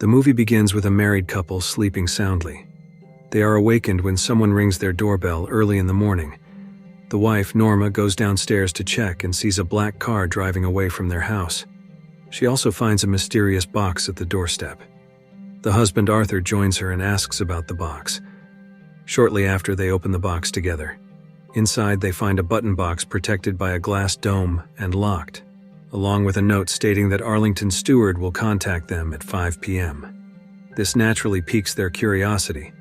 The movie begins with a married couple sleeping soundly. They are awakened when someone rings their doorbell early in the morning. The wife, Norma, goes downstairs to check and sees a black car driving away from their house. She also finds a mysterious box at the doorstep. The husband, Arthur, joins her and asks about the box. Shortly after, they open the box together. Inside, they find a button box protected by a glass dome and locked, along with a note stating that Arlington Stewart will contact them at 5 p.m. This naturally piques their curiosity,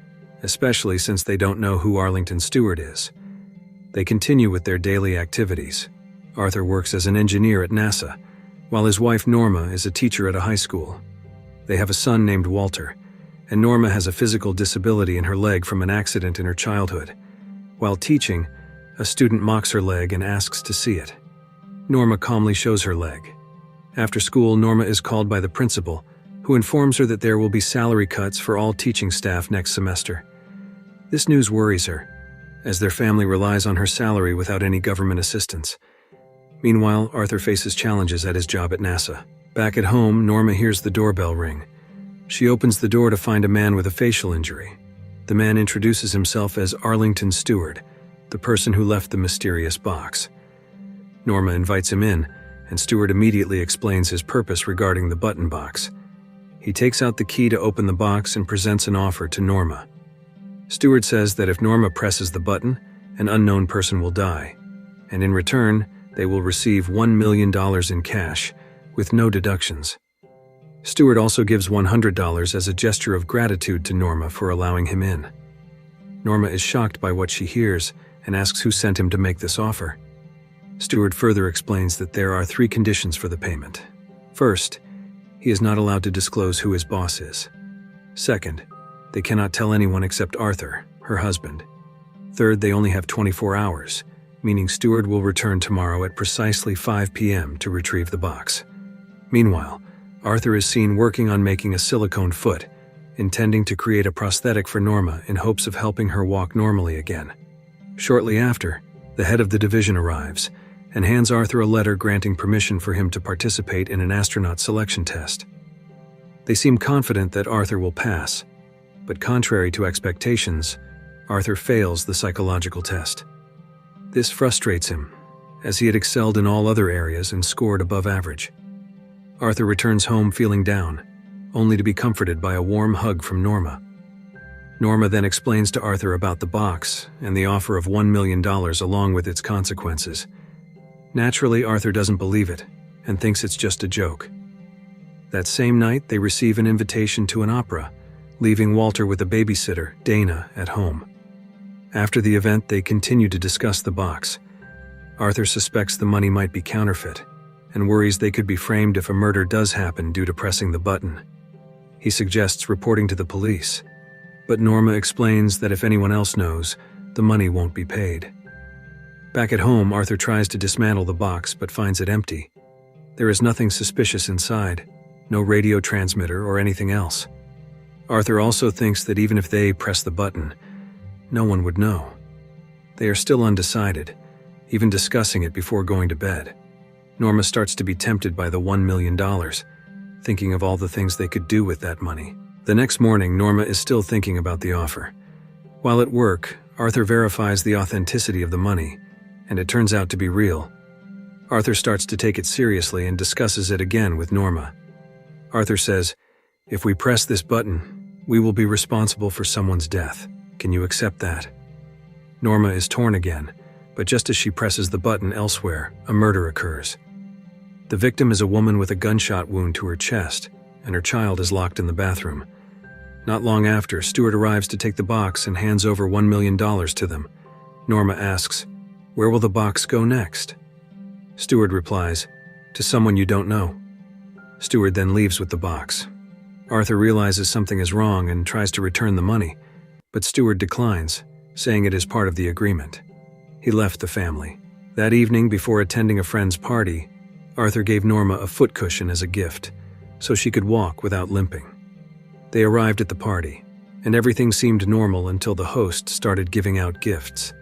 especially since they don't know who Arlington Stewart is. They continue with their daily activities. Arthur works as an engineer at NASA, while his wife Norma is a teacher at a high school. They have a son named Walter, and Norma has a physical disability in her leg from an accident in her childhood. While teaching, a student mocks her leg and asks to see it. Norma calmly shows her leg. After school, Norma is called by the principal, who informs her that there will be salary cuts for all teaching staff next semester. This news worries her, as their family relies on her salary without any government assistance. Meanwhile, Arthur faces challenges at his job at NASA. Back at home, Norma hears the doorbell ring. She opens the door to find a man with a facial injury. The man introduces himself as Arlington Stewart, the person who left the mysterious box. Norma invites him in, and Stewart immediately explains his purpose regarding the button box. He takes out the key to open the box and presents an offer to Norma. Stewart says that if Norma presses the button, an unknown person will die, and in return, they will receive $1 million in cash, with no deductions. Stewart also gives $100 as a gesture of gratitude to Norma for allowing him in. Norma is shocked by what she hears and asks who sent him to make this offer. Stewart further explains that there are 3 conditions for the payment. First, he is not allowed to disclose who his boss is. Second, they cannot tell anyone except Arthur, her husband. Third, they only have 24 hours, meaning Stewart will return tomorrow at precisely 5 p.m. to retrieve the box. Meanwhile, Arthur is seen working on making a silicone foot, intending to create a prosthetic for Norma in hopes of helping her walk normally again. Shortly after, the head of the division arrives and hands Arthur a letter granting permission for him to participate in an astronaut selection test. They seem confident that Arthur will pass, but contrary to expectations, Arthur fails the psychological test. This frustrates him, as he had excelled in all other areas and scored above average. Arthur returns home feeling down, only to be comforted by a warm hug from Norma. Norma then explains to Arthur about the box and the offer of $1 million along with its consequences. Naturally, Arthur doesn't believe it and thinks it's just a joke. That same night, they receive an invitation to an opera, leaving Walter with a babysitter, Dana, at home. After the event, they continue to discuss the box. Arthur suspects the money might be counterfeit and worries they could be framed if a murder does happen due to pressing the button. He suggests reporting to the police, but Norma explains that if anyone else knows, the money won't be paid. Back at home, Arthur tries to dismantle the box but finds it empty. There is nothing suspicious inside, no radio transmitter or anything else. Arthur also thinks that even if they press the button, no one would know. They are still undecided, even discussing it before going to bed. Norma starts to be tempted by the $1 million, thinking of all the things they could do with that money. The next morning, Norma is still thinking about the offer. While at work, Arthur verifies the authenticity of the money, and it turns out to be real. Arthur starts to take it seriously and discusses it again with Norma. Arthur says, "If we press this button, we will be responsible for someone's death. Can you accept that?" Norma is torn again, but just as she presses the button elsewhere, a murder occurs. The victim is a woman with a gunshot wound to her chest, and her child is locked in the bathroom. Not long after, Stewart arrives to take the box and hands over $1 million to them. Norma asks, "Where will the box go next?" Stewart replies, "To someone you don't know." Stewart then leaves with the box. Arthur realizes something is wrong and tries to return the money, but Stewart declines, saying it is part of the agreement. He left the family. That evening, before attending a friend's party, Arthur gave Norma a foot cushion as a gift, so she could walk without limping. They arrived at the party, and everything seemed normal until the host started giving out gifts.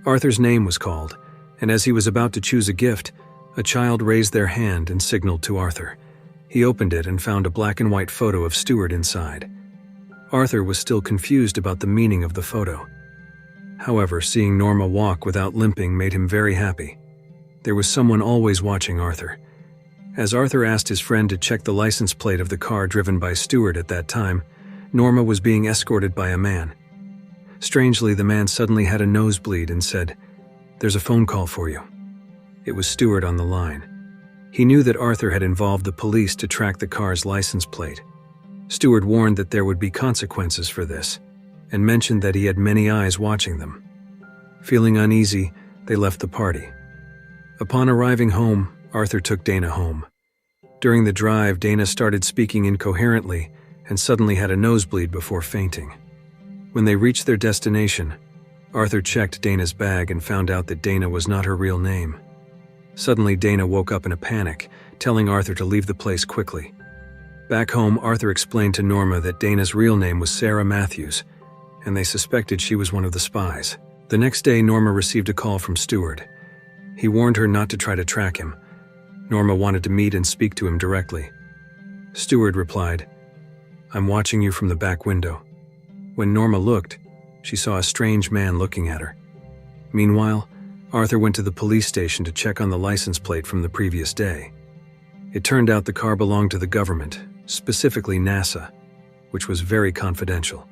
Arthur's name was called, and as he was about to choose a gift, a child raised their hand and signaled to Arthur. He opened it and found a black and white photo of Stewart inside. Arthur was still confused about the meaning of the photo. However, seeing Norma walk without limping made him very happy. There was someone always watching Arthur. As Arthur asked his friend to check the license plate of the car driven by Stewart at that time, Norma was being escorted by a man. Strangely, the man suddenly had a nosebleed and said, "There's a phone call for you." It was Stewart on the line. He knew that Arthur had involved the police to track the car's license plate. Stewart warned that there would be consequences for this, and mentioned that he had many eyes watching them. Feeling uneasy, they left the party. Upon arriving home, Arthur took Dana home. During the drive, Dana started speaking incoherently and suddenly had a nosebleed before fainting. When they reached their destination, Arthur checked Dana's bag and found out that Dana was not her real name. Suddenly, Dana woke up in a panic, telling Arthur to leave the place quickly. Back home, Arthur explained to Norma that Dana's real name was Sarah Matthews, and they suspected she was one of the spies. The next day, Norma received a call from Stewart. He warned her not to try to track him. Norma wanted to meet and speak to him directly. Stewart replied, "I'm watching you from the back window." When Norma looked, she saw a strange man looking at her. Meanwhile, Arthur went to the police station to check on the license plate from the previous day. It turned out the car belonged to the government, specifically NASA, which was very confidential.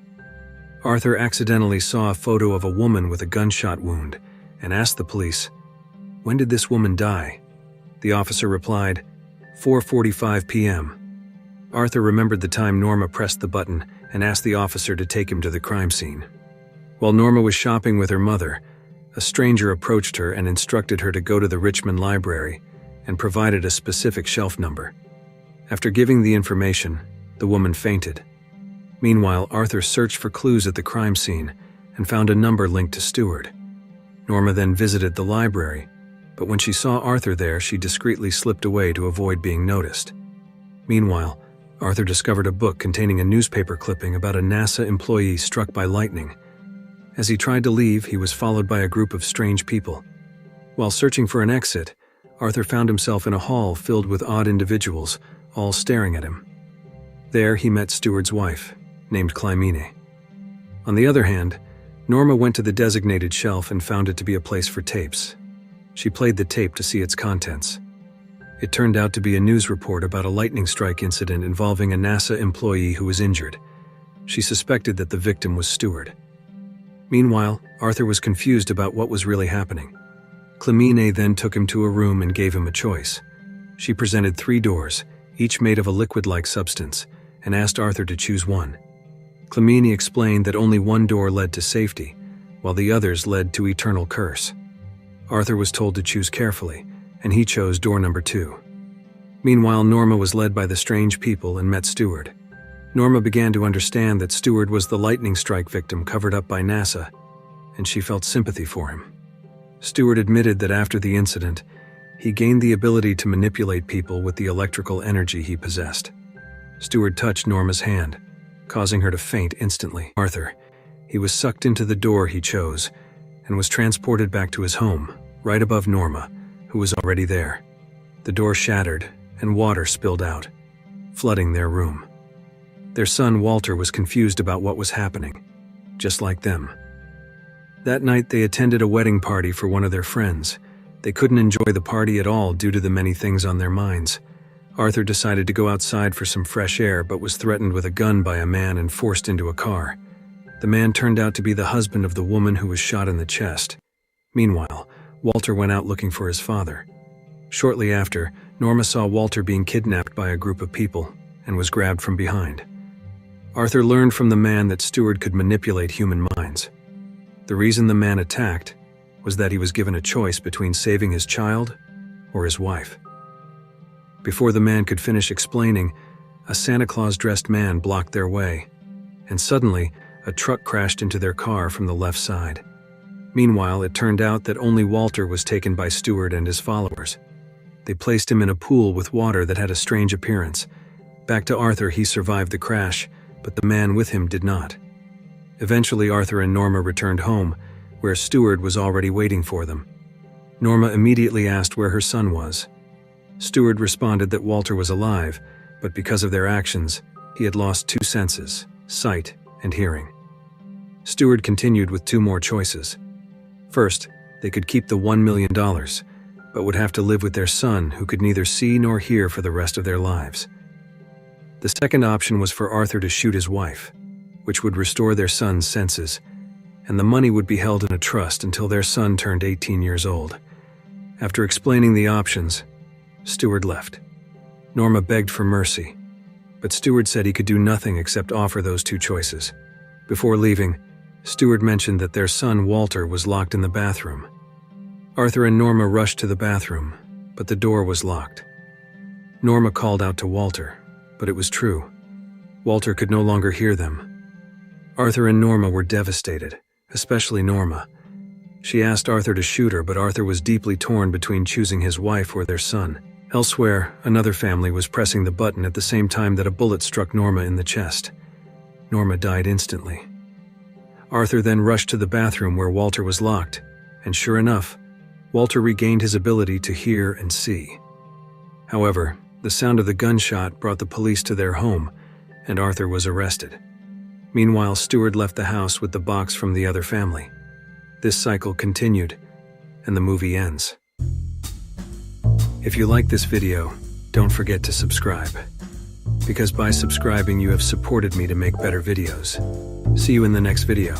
Arthur accidentally saw a photo of a woman with a gunshot wound and asked the police, "When did this woman die?" The officer replied, 4:45 p.m. Arthur remembered the time Norma pressed the button and asked the officer to take him to the crime scene. While Norma was shopping with her mother, a stranger approached her and instructed her to go to the Richmond Library and provided a specific shelf number. After giving the information, the woman fainted. Meanwhile, Arthur searched for clues at the crime scene and found a number linked to Stewart. Norma then visited the library, but when she saw Arthur there, she discreetly slipped away to avoid being noticed. Meanwhile, Arthur discovered a book containing a newspaper clipping about a NASA employee struck by lightning. As he tried to leave, he was followed by a group of strange people. While searching for an exit, Arthur found himself in a hall filled with odd individuals, all staring at him. There he met Stewart's wife, named Clymene. On the other hand, Norma went to the designated shelf and found it to be a place for tapes. She played the tape to see its contents. It turned out to be a news report about a lightning strike incident involving a NASA employee who was injured. She suspected that the victim was Stewart. Meanwhile, Arthur was confused about what was really happening. Clymene then took him to a room and gave him a choice. She presented 3 doors, each made of a liquid-like substance, and asked Arthur to choose one. Clymene explained that only one door led to safety, while the others led to eternal curse. Arthur was told to choose carefully, and he chose door number 2. Meanwhile, Norma was led by the strange people and met Stewart. Norma began to understand that Stewart was the lightning strike victim covered up by NASA, and she felt sympathy for him. Stewart admitted that after the incident, he gained the ability to manipulate people with the electrical energy he possessed. Stewart touched Norma's hand, causing her to faint instantly. Arthur, he was sucked into the door he chose and was transported back to his home, right above Norma, who was already there. The door shattered and water spilled out, flooding their room. Their son Walter was confused about what was happening, just like them. That night they attended a wedding party for one of their friends. They couldn't enjoy the party at all due to the many things on their minds. Arthur decided to go outside for some fresh air but was threatened with a gun by a man and forced into a car. The man turned out to be the husband of the woman who was shot in the chest. Meanwhile, Walter went out looking for his father. Shortly after, Norma saw Walter being kidnapped by a group of people and was grabbed from behind. Arthur learned from the man that Stewart could manipulate human minds. The reason the man attacked was that he was given a choice between saving his child or his wife. Before the man could finish explaining, a Santa Claus-dressed man blocked their way, and suddenly, a truck crashed into their car from the left side. Meanwhile, it turned out that only Walter was taken by Stewart and his followers. They placed him in a pool with water that had a strange appearance. Back to Arthur, he survived the crash, but the man with him did not. Eventually, Arthur and Norma returned home, where Stewart was already waiting for them. Norma immediately asked where her son was. Stewart responded that Walter was alive, but because of their actions, he had lost two senses, sight and hearing. Stewart continued with two more choices. First, they could keep the $1 million, but would have to live with their son who could neither see nor hear for the rest of their lives. The second option was for Arthur to shoot his wife, which would restore their son's senses, and the money would be held in a trust until their son turned 18 years old. After explaining the options, Stewart left. Norma begged for mercy, but Stewart said he could do nothing except offer those two choices. Before leaving, Stewart mentioned that their son Walter was locked in the bathroom. Arthur and Norma rushed to the bathroom, but the door was locked. Norma called out to Walter, but it was true. Walter could no longer hear them. Arthur and Norma were devastated, especially Norma. She asked Arthur to shoot her, but Arthur was deeply torn between choosing his wife or their son. Elsewhere, another family was pressing the button at the same time that a bullet struck Norma in the chest. Norma died instantly. Arthur then rushed to the bathroom where Walter was locked, and sure enough, Walter regained his ability to hear and see. However, the sound of the gunshot brought the police to their home, and Arthur was arrested. Meanwhile, Stewart left the house with the box from the other family. This cycle continued, and the movie ends. If you like this video, don't forget to subscribe, because by subscribing you have supported me to make better videos. See you in the next video.